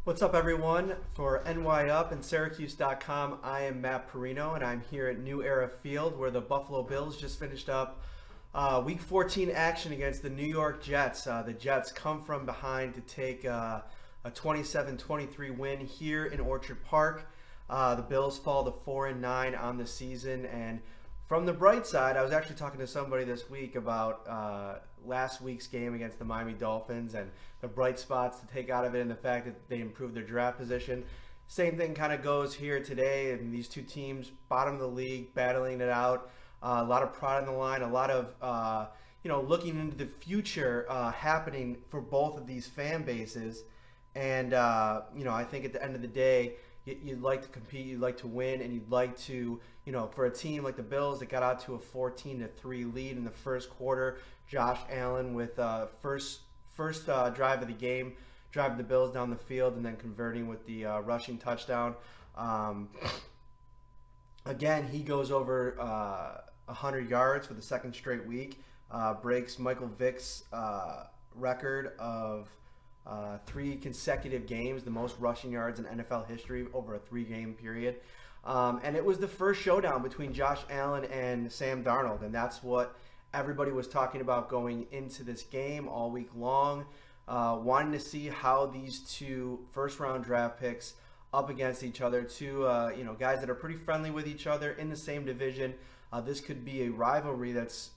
What's up, everyone? For NYup and Syracuse.com, I am Matt Parrino, and I'm here at New Era Field, where the Buffalo Bills just finished up Week 14 action against the New York Jets. The Jets come from behind to take a 27-23 win here in Orchard Park. The Bills fall to 4-9 on the season, and from the bright side, I was actually talking to somebody this week about last week's game against the Miami Dolphins and the bright spots to take out of it and the fact that they improved their draft position. Same thing kind of goes here today, and these two teams, bottom of the league, battling it out. A lot of pride on the line, a lot of looking into the future happening for both of these fan bases. And I think at the end of the day, you'd like to compete, you'd like to win, and you'd like to, for a team like the Bills that got out to a 14-3 lead in the first quarter, Josh Allen with first drive of the game, driving the Bills down the field and then converting with the rushing touchdown. Again, he goes over 100 yards for the second straight week, breaks Michael Vick's record of 3 consecutive games, the most rushing yards in NFL history over a 3-game period. And it was the first showdown between Josh Allen and Sam Darnold, and that's what everybody was talking about going into this game all week long, wanting to see how these two first-round draft picks up against each other, two guys that are pretty friendly with each other in the same division. This could be a rivalry that's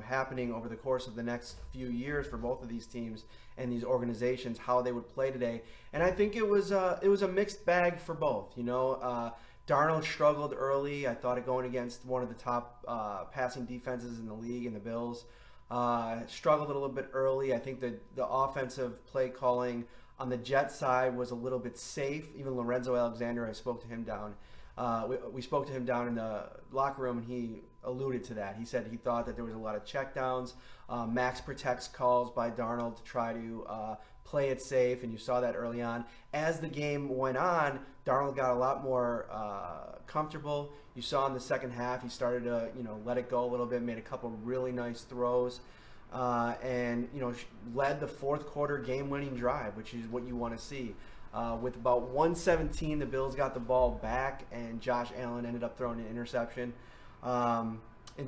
happening over the course of the next few years for both of these teams and these organizations, how they would play today. And I think it was a mixed bag for both. Darnold struggled early. I thought it going against one of the top passing defenses in the league, in the Bills. Struggled a little bit early. I think that the offensive play calling on the Jets side was a little bit safe. Even Lorenzo Alexander, I spoke to him down. We spoke to him down in the locker room, and he alluded to that. He said he thought that there was a lot of checkdowns, max protects calls by Darnold to try to play it safe, and you saw that early on. As the game went on, Darnold got a lot more comfortable. You saw in the second half he started to let it go a little bit, made a couple really nice throws, and led the fourth quarter game-winning drive, which is what you want to see. With about 1:17, the Bills got the ball back, and Josh Allen ended up throwing an interception.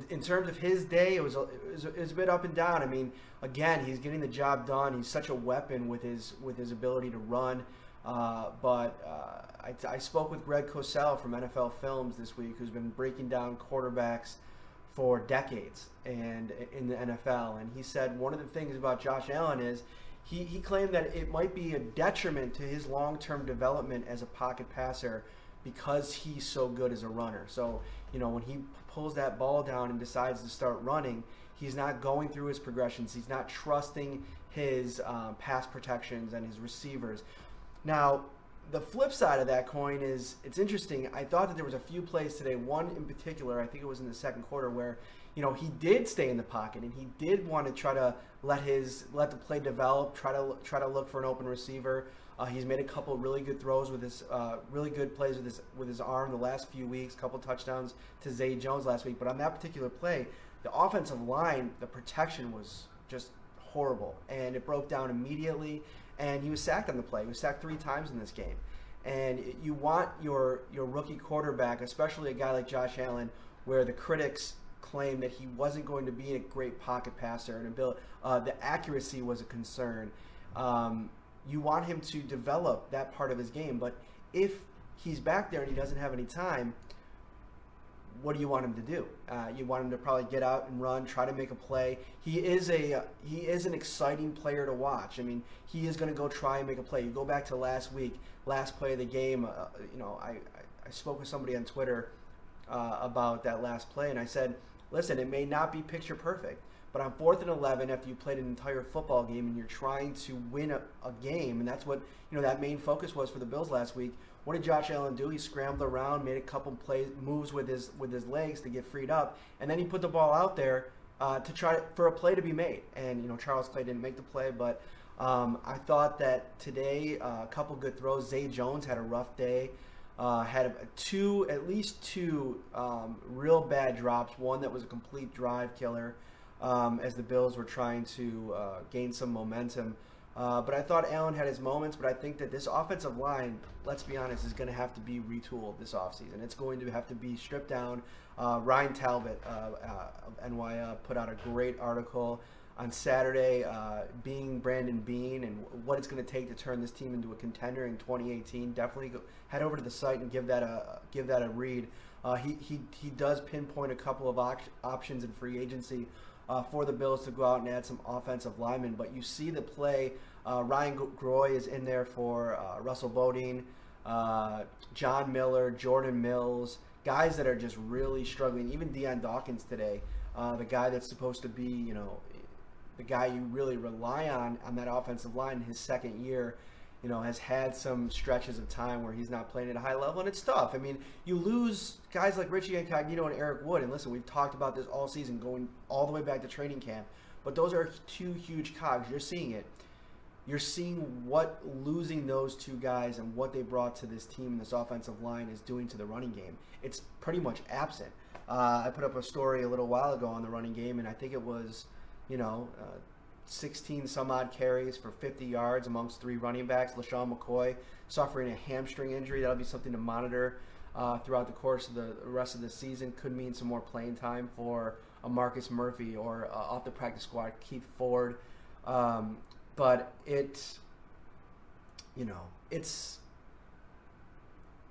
In terms of his day, it was a bit up and down. I mean, again, he's getting the job done. He's such a weapon with his ability to run. But I spoke with Greg Cosell from NFL Films this week, who's been breaking down quarterbacks for decades and in the NFL, and he said one of the things about Josh Allen is he claimed that it might be a detriment to his long-term development as a pocket passer because he's so good as a runner. So, when he pulls that ball down and decides to start running, he's not going through his progressions. He's not trusting his pass protections and his receivers. Now, the flip side of that coin is, it's interesting. I thought that there was a few plays today, one in particular, I think it was in the second quarter, where he did stay in the pocket and he did want to try to let the play develop, try to look for an open receiver. He's made a couple really good throws with his really good plays with his arm the last few weeks. Couple touchdowns to Zay Jones last week, but on that particular play, the offensive line, the protection was just horrible, and it broke down immediately. And he was sacked on the play. He was sacked 3 times in this game. And you want your rookie quarterback, especially a guy like Josh Allen, where the critics claim that he wasn't going to be a great pocket passer, and the accuracy was a concern. You want him to develop that part of his game, but if he's back there and he doesn't have any time, what do you want him to do? You want him to probably get out and run, try to make a play. He is an exciting player to watch. I mean, he is going to go try and make a play. You go back to last week, last play of the game. I spoke with somebody on Twitter about that last play, and I said, listen, it may not be picture perfect, but on 4th and 11, after you played an entire football game and you're trying to win a game, and that's what that main focus was for the Bills last week. What did Josh Allen do? He scrambled around, made a couple moves with his legs to get freed up, and then he put the ball out there to try for a play to be made. And Charles Clay didn't make the play, but I thought that today a couple good throws. Zay Jones had a rough day. Had at least two real bad drops. One that was a complete drive killer as the Bills were trying to gain some momentum But I thought Allen had his moments, but I think that this offensive line, let's be honest, is going to have to be retooled this offseason. It's going to have to be stripped down. Ryan Talbot of NYup put out a great article on Saturday, being Brandon Beane and what it's going to take to turn this team into a contender in 2018. Definitely head over to the site and give that a read. He does pinpoint a couple of options in free agency for the Bills to go out and add some offensive linemen, but you see the play. Ryan Groy is in there for Russell Bodine, John Miller, Jordan Mills, guys that are just really struggling. Even Deion Dawkins today, the guy that's supposed to be, the guy you really rely on that offensive line in his second year, has had some stretches of time where he's not playing at a high level, and it's tough. I mean, you lose guys like Richie Incognito and Eric Wood, and listen, we've talked about this all season, going all the way back to training camp, but those are two huge cogs. You're seeing it. You're seeing what losing those two guys and what they brought to this team and this offensive line is doing to the running game. It's pretty much absent. I put up a story a little while ago on the running game, and I think it was, 16 some odd carries for 50 yards amongst 3 running backs. LaShawn McCoy suffering a hamstring injury. That'll be something to monitor throughout the course of the rest of the season. Could mean some more playing time for a Marcus Murphy or off the practice squad Keith Ford. But it's the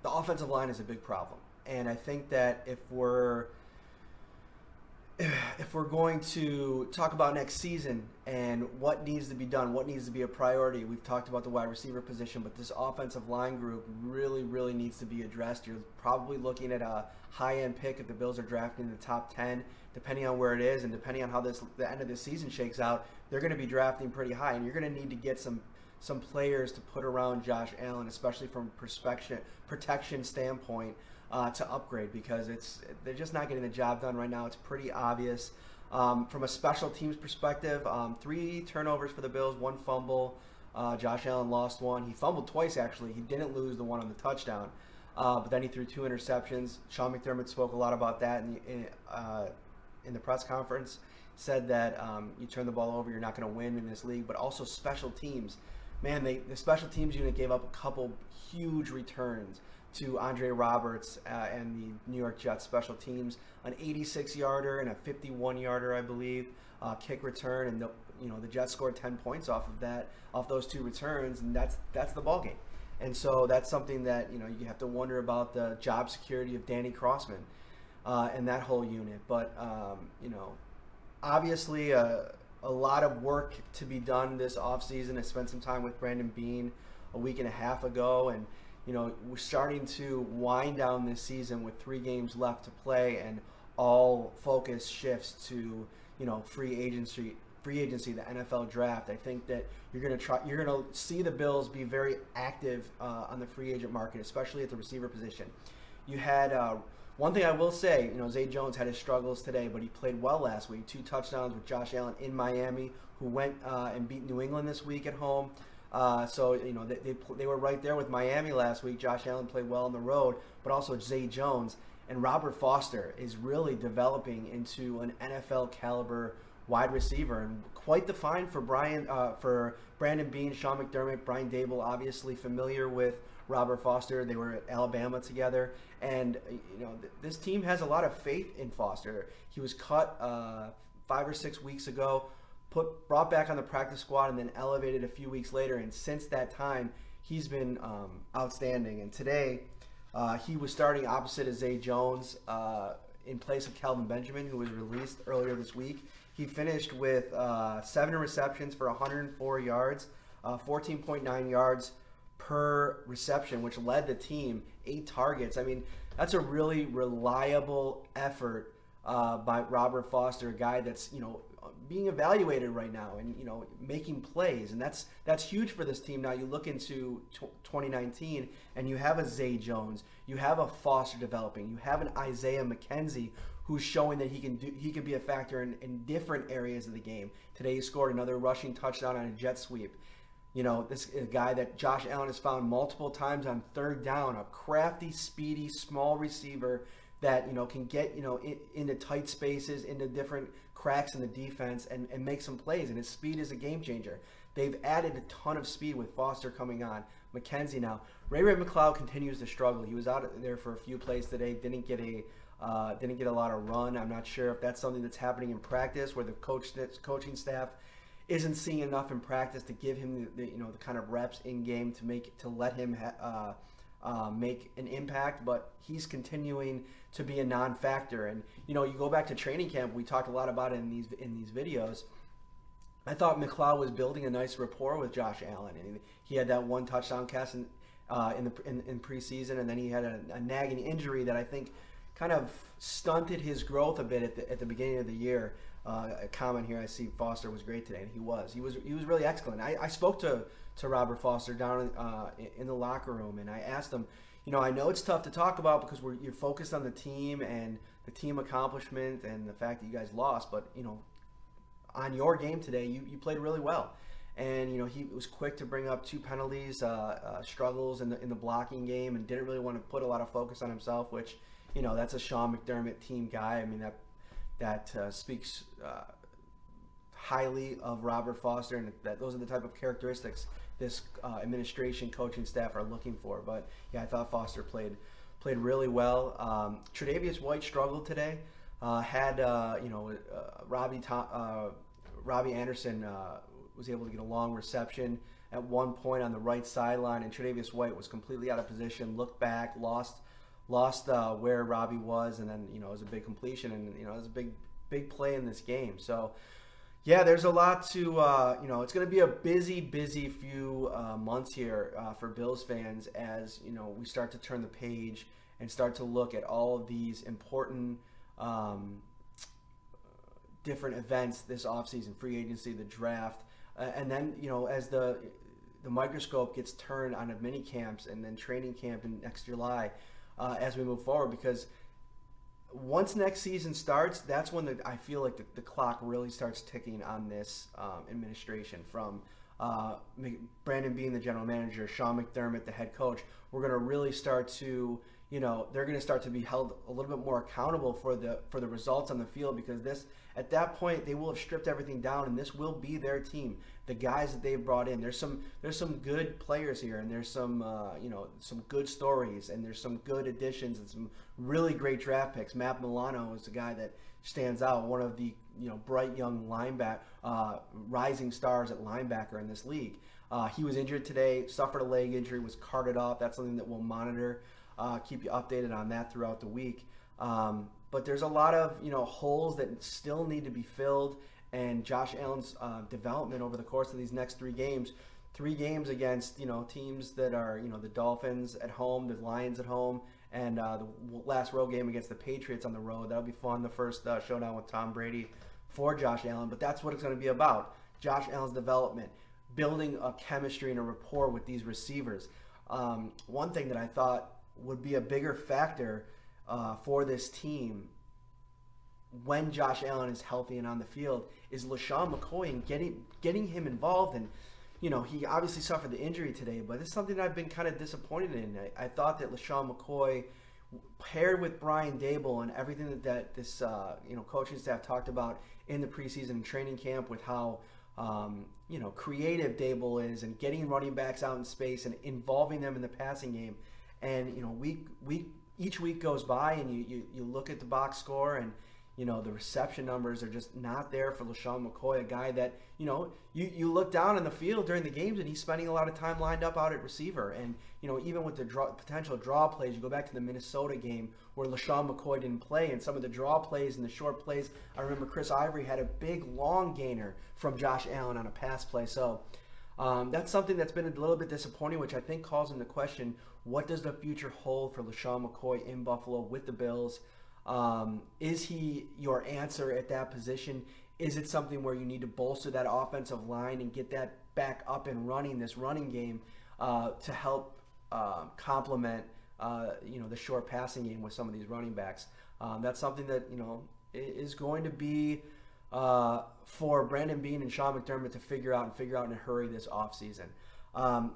offensive line is a big problem, and I think that if we're going to talk about next season and what needs to be done, what needs to be a priority, we've talked about the wide receiver position, but this offensive line group really, really needs to be addressed. You're probably looking at a high-end pick if the Bills are drafting in the top 10, depending on where it is and depending on how the end of the season shakes out. They're going to be drafting pretty high, and you're going to need to get some players to put around Josh Allen, especially from protection standpoint, to upgrade, because they're just not getting the job done right now. It's pretty obvious. From a special teams perspective, 3 turnovers for the Bills, 1 fumble. Josh Allen lost 1. He fumbled twice, actually. He didn't lose the one on the touchdown, but then he threw 2 interceptions. Sean McDermott spoke a lot about that in the press conference. Said that you turn the ball over, you're not going to win in this league, but also special teams. Man, the special teams unit gave up a couple huge returns to Andre Roberts and the New York Jets special teams, an 86-yarder and a 51-yarder, I believe, kick return, and the Jets scored 10 points off those 2 returns, and that's the ball game. And so that's something that you have to wonder about the job security of Danny Crossman and that whole unit. But obviously a lot of work to be done this offseason. I spent some time with Brandon Beane a week and a half ago, and we're starting to wind down this season with 3 games left to play, and all focus shifts to free agency, the NFL draft. I think that you're going to see the Bills be very active on the free agent market, especially at the receiver position. You had one thing I will say, Zay Jones had his struggles today, but he played well last week. 2 touchdowns with Josh Allen in Miami, who went and beat New England this week at home. So they were right there with Miami last week. Josh Allen played well on the road, but also Zay Jones and Robert Foster is really developing into an NFL caliber wide receiver, and quite the find for Brandon Beane, Sean McDermott, Brian Dable, obviously familiar with Robert Foster. They were at Alabama together, and this team has a lot of faith in Foster. He was cut 5 or 6 weeks ago, brought back on the practice squad, and then elevated a few weeks later, and since that time he's been outstanding. And today he was starting opposite of Zay Jones in place of Kelvin Benjamin, who was released earlier this week. He finished with 7 receptions for 104 yards, 14.9 yards per reception, which led the team, 8 targets. I mean, that's a really reliable effort by Robert Foster, a guy that's being evaluated right now and making plays, and that's huge for this team. Now you look into 2019, and you have a Zay Jones, you have a Foster developing, you have an Isaiah McKenzie who's showing that he can be a factor in different areas of the game. Today he scored another rushing touchdown on a jet sweep. This is a guy that Josh Allen has found multiple times on 3rd down, a crafty, speedy, small receiver that can get into tight spaces, into different cracks in the defense, and make some plays. And his speed is a game changer. they've added a ton of speed with Foster coming on, McKenzie now. Ray McLeod continues to struggle. He was out there for a few plays today, didn't get a lot of run. I'm not sure if that's something that's happening in practice, where the coaching staff isn't seeing enough in practice to give him the kind of reps in game to let him make an impact. But he's continuing to be a non-factor. And you go back to training camp. We talked a lot about it in these videos. I thought McLeod was building a nice rapport with Josh Allen, and he had that one touchdown catch in preseason, and then he had a nagging injury that I think kind of stunted his growth a bit at the beginning of the year. A comment here, I see Foster was great today, and he was really excellent. I spoke to Robert Foster down in the locker room, and I asked him, I know it's tough to talk about because you're focused on the team and the team accomplishment and the fact that you guys lost, but on your game today, you played really well. And he was quick to bring up 2 penalties, struggles in the blocking game, and didn't really want to put a lot of focus on himself, which that's a Sean McDermott team guy. I mean, that speaks highly of Robert Foster, and that those are the type of characteristics this administration, coaching staff are looking for. But yeah, I thought Foster played really well. Tre'Davious White struggled today. Robbie Anderson was able to get a long reception at one point on the right sideline, and Tre'Davious White was completely out of position, looked back, lost where Robbie was, and then it was a big completion, and it was a big play in this game. So yeah, there's a lot to it's going to be a busy few months here for Bills fans as we start to turn the page and start to look at all of these important different events this offseason, free agency, the draft, and then as the microscope gets turned on mini camps and then training camp in next July as we move forward, because once next season starts, that's when I feel like the clock really starts ticking on this administration. From Brandon Beane, the general manager, Sean McDermott, the head coach, we're going to really start to they're going to start to be held a little bit more accountable for the results on the field, because at that point they will have stripped everything down, and this will be their team. The guys that they've brought in, there's some good players here, and there's some some good stories, and there's some good additions and some really great draft picks. Matt Milano is the guy that stands out, one of the bright young rising stars at linebacker in this league. He was injured today, suffered a leg injury, was carted off. That's something that we'll monitor. Keep you updated on that throughout the week. But there's a lot of holes that still need to be filled, and Josh Allen's development over the course of these next 3 games against teams that are the Dolphins at home, the Lions at home, and the last road game against the Patriots on the road. That'll be fun. The first showdown with Tom Brady for Josh Allen. But that's what it's going to be about: Josh Allen's development, building a chemistry and a rapport with these receivers. One thing that I thought would be a bigger factor for this team when Josh Allen is healthy and on the field is LaShawn McCoy, and getting him involved. And he obviously suffered the injury today, but it's something that I've been kind of disappointed in. I thought that LaShawn McCoy, paired with Brian Daboll and everything that this coaching staff talked about in the preseason and training camp, with how creative Daboll is and getting running backs out in space and involving them in the passing game. And each week goes by, and you look at the box score, and the reception numbers are just not there for LaShawn McCoy, a guy that you look down in the field during the games, and he's spending a lot of time lined up out at receiver. And even with the potential draw plays, you go back to the Minnesota game where LaShawn McCoy didn't play, and some of the draw plays and the short plays, I remember Chris Ivory had a big long gainer from Josh Allen on a pass play. So that's something that's been a little bit disappointing, which I think calls into question, what does the future hold for LaShawn McCoy in Buffalo with the Bills? Is he your answer at that position? Is it something where you need to bolster that offensive line and get that back up and running, this running game, to help complement the short passing game with some of these running backs? That's something that is going to be for Brandon Beane and Sean McDermott to figure out in a hurry this offseason.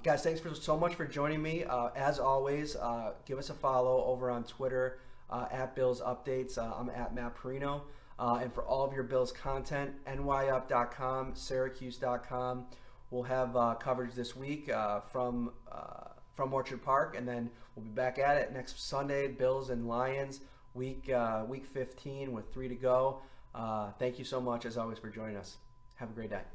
Guys, thanks so much for joining me. As always, give us a follow over on Twitter at Bills Updates. I'm at Matt Parrino. And for all of your Bills content, NYup.com, Syracuse.com. we'll have coverage this week from Orchard Park, and then we'll be back at it next Sunday. Bills and Lions, week 15 with 3 to go. Thank you so much, as always, for joining us. Have a great day.